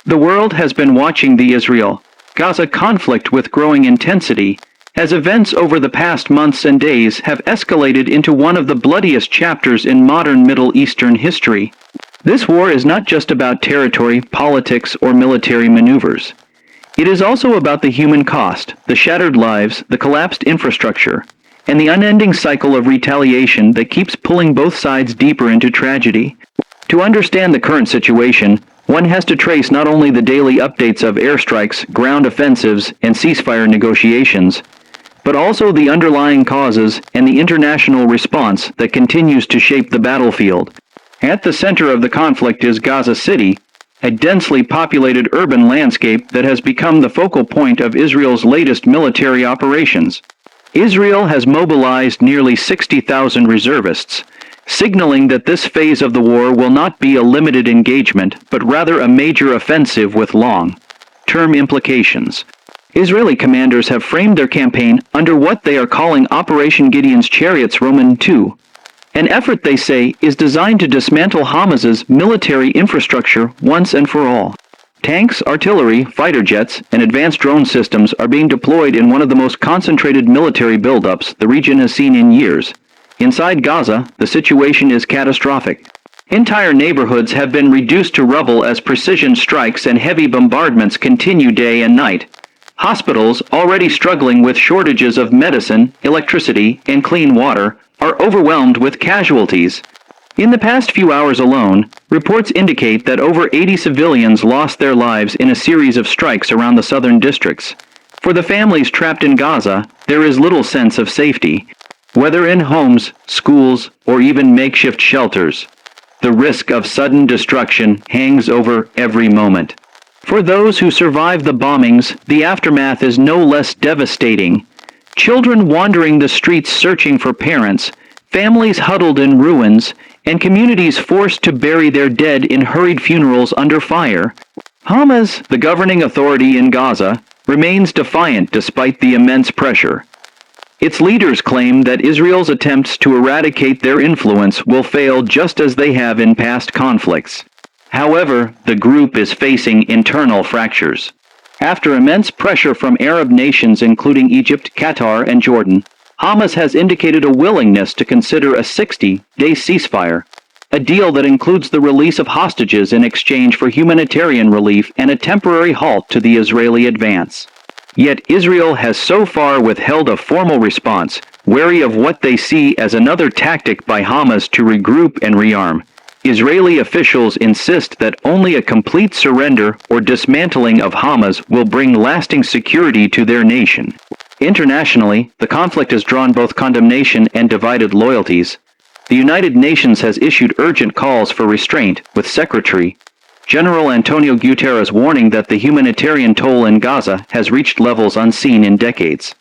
The world has been watching the Israel-Gaza conflict with growing intensity, as events over the past months and days have escalated into one of the bloodiest chapters in modern Middle Eastern history. This war is not just about territory, politics, or military maneuvers. It is also about the human cost, the shattered lives, the collapsed infrastructure, and the unending cycle of retaliation that keeps pulling both sides deeper into tragedy. To understand the current situation, one has to trace not only the daily updates of airstrikes, ground offensives, and ceasefire negotiations, but also the underlying causes and the international response that continues to shape the battlefield. At the center of the conflict is Gaza City, a densely populated urban landscape that has become the focal point of Israel's latest military operations. Israel has mobilized nearly 60,000 reservists, signaling that this phase of the war will not be a limited engagement, but rather a major offensive with long-term implications. Israeli commanders have framed their campaign under what they are calling Operation Gideon's Chariots Roman II, an effort they say is designed to dismantle Hamas's military infrastructure once and for all. Tanks, artillery, fighter jets, and advanced drone systems are being deployed in one of the most concentrated military buildups the region has seen in years. Inside Gaza, the situation is catastrophic. Entire neighborhoods have been reduced to rubble as precision strikes and heavy bombardments continue day and night. Hospitals, already struggling with shortages of medicine, electricity, and clean water, are overwhelmed with casualties. In the past few hours alone, reports indicate that over 80 civilians lost their lives in a series of strikes around the southern districts. For the families trapped in Gaza, there is little sense of safety, whether in homes, schools, or even makeshift shelters. The risk of sudden destruction hangs over every moment. For those who survive the bombings, the aftermath is no less devastating. Children wandering the streets searching for parents, families huddled in ruins, and communities forced to bury their dead in hurried funerals under fire. Hamas, the governing authority in Gaza, remains defiant despite the immense pressure. Its leaders claim that Israel's attempts to eradicate their influence will fail just as they have in past conflicts. However, the group is facing internal fractures. After immense pressure from Arab nations including Egypt, Qatar, and Jordan, Hamas has indicated a willingness to consider a 60-day ceasefire, a deal that includes the release of hostages in exchange for humanitarian relief and a temporary halt to the Israeli advance. Yet Israel has so far withheld a formal response, wary of what they see as another tactic by Hamas to regroup and rearm. Israeli officials insist that only a complete surrender or dismantling of Hamas will bring lasting security to their nation. Internationally, the conflict has drawn both condemnation and divided loyalties. The United Nations has issued urgent calls for restraint, with Secretary-General Antonio Guterres warning that the humanitarian toll in Gaza has reached levels unseen in decades.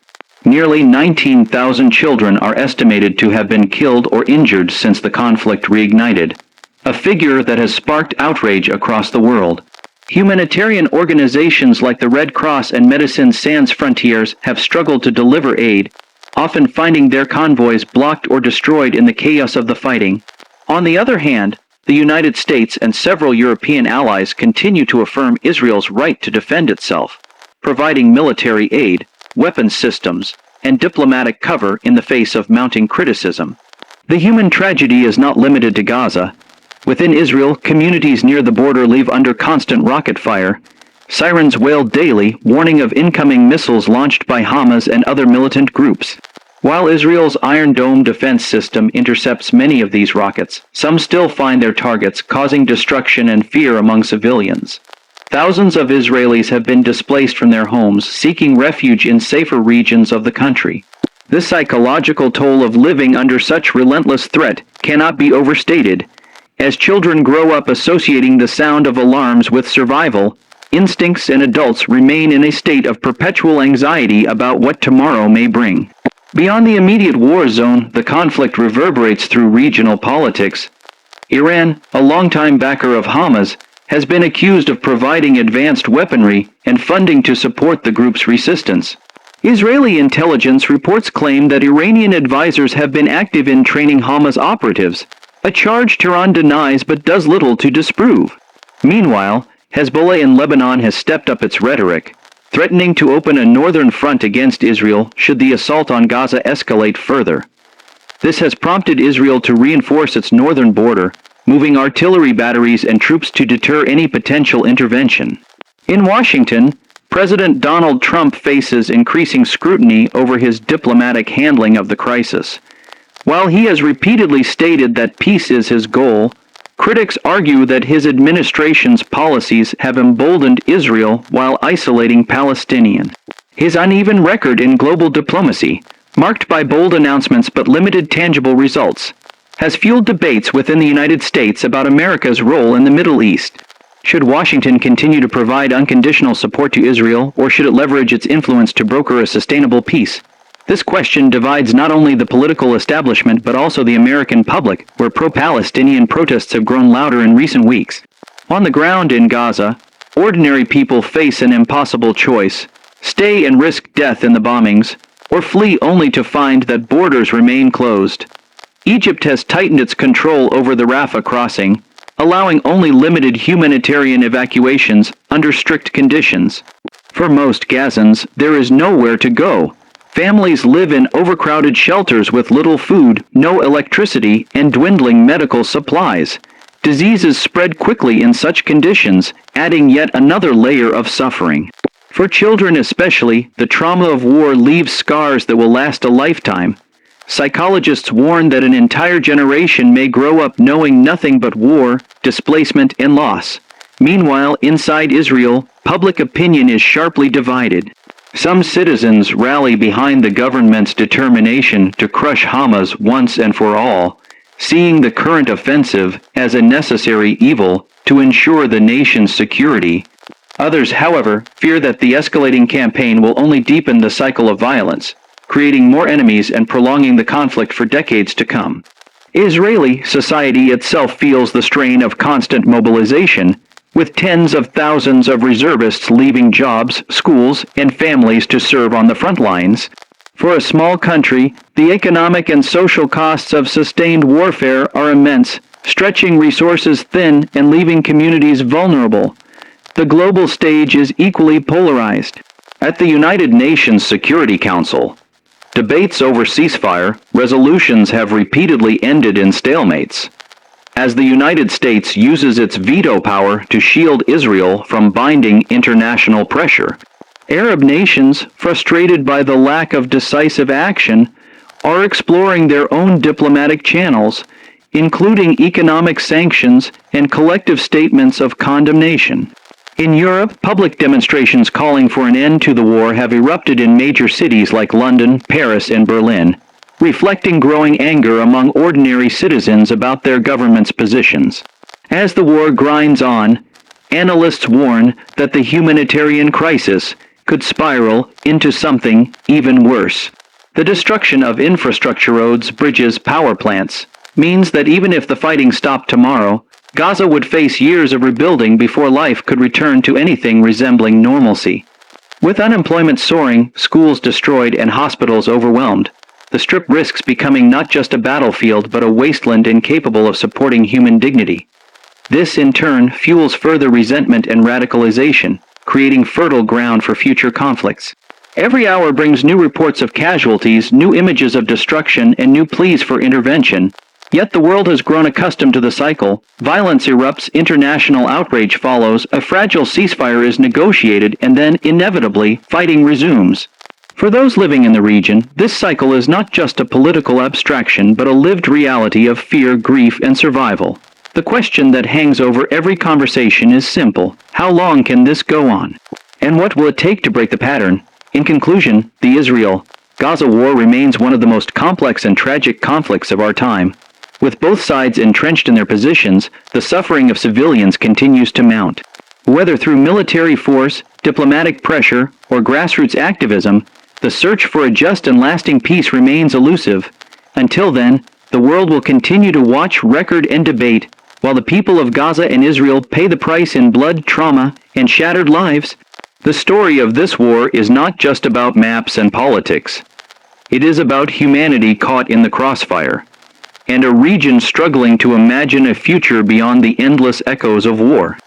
Nearly 19,000 children are estimated to have been killed or injured since the conflict reignited, a figure that has sparked outrage across the world. Humanitarian organizations like the Red Cross and Médecins Sans Frontières have struggled to deliver aid, often finding their convoys blocked or destroyed in the chaos of the fighting. On the other hand, the United States and several European allies continue to affirm Israel's right to defend itself, providing military aid, weapons systems, and diplomatic cover in the face of mounting criticism. The human tragedy is not limited to Gaza. Within Israel, communities near the border live under constant rocket fire. Sirens wail daily, warning of incoming missiles launched by Hamas and other militant groups. While Israel's Iron Dome defense system intercepts many of these rockets, some still find their targets, causing destruction and fear among civilians. Thousands of Israelis have been displaced from their homes, seeking refuge in safer regions of the country. The psychological toll of living under such relentless threat cannot be overstated. As children grow up associating the sound of alarms with survival, instincts and adults remain in a state of perpetual anxiety about what tomorrow may bring. Beyond the immediate war zone, the conflict reverberates through regional politics. Iran, a longtime backer of Hamas, has been accused of providing advanced weaponry and funding to support the group's resistance. Israeli intelligence reports claim that Iranian advisors have been active in training Hamas operatives, a charge Tehran denies but does little to disprove. Meanwhile, Hezbollah in Lebanon has stepped up its rhetoric, threatening to open a northern front against Israel should the assault on Gaza escalate further. This has prompted Israel to reinforce its northern border, moving artillery batteries and troops to deter any potential intervention. In Washington, President Donald Trump faces increasing scrutiny over his diplomatic handling of the crisis. While he has repeatedly stated that peace is his goal, critics argue that his administration's policies have emboldened Israel while isolating Palestinians. His uneven record in global diplomacy, marked by bold announcements but limited tangible results, has fueled debates within the United States about America's role in the Middle East. Should Washington continue to provide unconditional support to Israel, or should it leverage its influence to broker a sustainable peace? This question divides not only the political establishment but also the American public, where pro-Palestinian protests have grown louder in recent weeks. On the ground in Gaza, ordinary people face an impossible choice: stay and risk death in the bombings, or flee only to find that borders remain closed. Egypt has tightened its control over the Rafah crossing, allowing only limited humanitarian evacuations under strict conditions. For most Gazans, there is nowhere to go. Families live in overcrowded shelters with little food, no electricity, and dwindling medical supplies. Diseases spread quickly in such conditions, adding yet another layer of suffering. For children especially, the trauma of war leaves scars that will last a lifetime. Psychologists warn that an entire generation may grow up knowing nothing but war, displacement, and loss. Meanwhile, inside Israel, public opinion is sharply divided. Some citizens rally behind the government's determination to crush Hamas once and for all, seeing the current offensive as a necessary evil to ensure the nation's security. Others, however, fear that the escalating campaign will only deepen the cycle of violence, creating more enemies and prolonging the conflict for decades to come. Israeli society itself feels the strain of constant mobilization, with tens of thousands of reservists leaving jobs, schools, and families to serve on the front lines. For a small country, the economic and social costs of sustained warfare are immense, stretching resources thin and leaving communities vulnerable. The global stage is equally polarized. At the United Nations Security Council, debates over ceasefire resolutions have repeatedly ended in stalemates, as the United States uses its veto power to shield Israel from binding international pressure. Arab nations, frustrated by the lack of decisive action, are exploring their own diplomatic channels, including economic sanctions and collective statements of condemnation. In Europe, public demonstrations calling for an end to the war have erupted in major cities like London, Paris, and Berlin, reflecting growing anger among ordinary citizens about their government's positions. As the war grinds on, analysts warn that the humanitarian crisis could spiral into something even worse. The destruction of infrastructure, roads, bridges, power plants, means that even if the fighting stopped tomorrow, Gaza would face years of rebuilding before life could return to anything resembling normalcy. With unemployment soaring, schools destroyed, and hospitals overwhelmed, the Strip risks becoming not just a battlefield but a wasteland incapable of supporting human dignity. This, in turn, fuels further resentment and radicalization, creating fertile ground for future conflicts. Every hour brings new reports of casualties, new images of destruction, and new pleas for intervention. Yet the world has grown accustomed to the cycle. Violence erupts, international outrage follows, a fragile ceasefire is negotiated, and then, inevitably, fighting resumes. For those living in the region, this cycle is not just a political abstraction but a lived reality of fear, grief, and survival. The question that hangs over every conversation is simple: how long can this go on? And what will it take to break the pattern? In conclusion, the Israel-Gaza war remains one of the most complex and tragic conflicts of our time. With both sides entrenched in their positions, the suffering of civilians continues to mount. Whether through military force, diplomatic pressure, or grassroots activism, the search for a just and lasting peace remains elusive. Until then, the world will continue to watch, record, and debate, while the people of Gaza and Israel pay the price in blood, trauma, and shattered lives. The story of this war is not just about maps and politics. It is about humanity caught in the crossfire, and a region struggling to imagine a future beyond the endless echoes of war.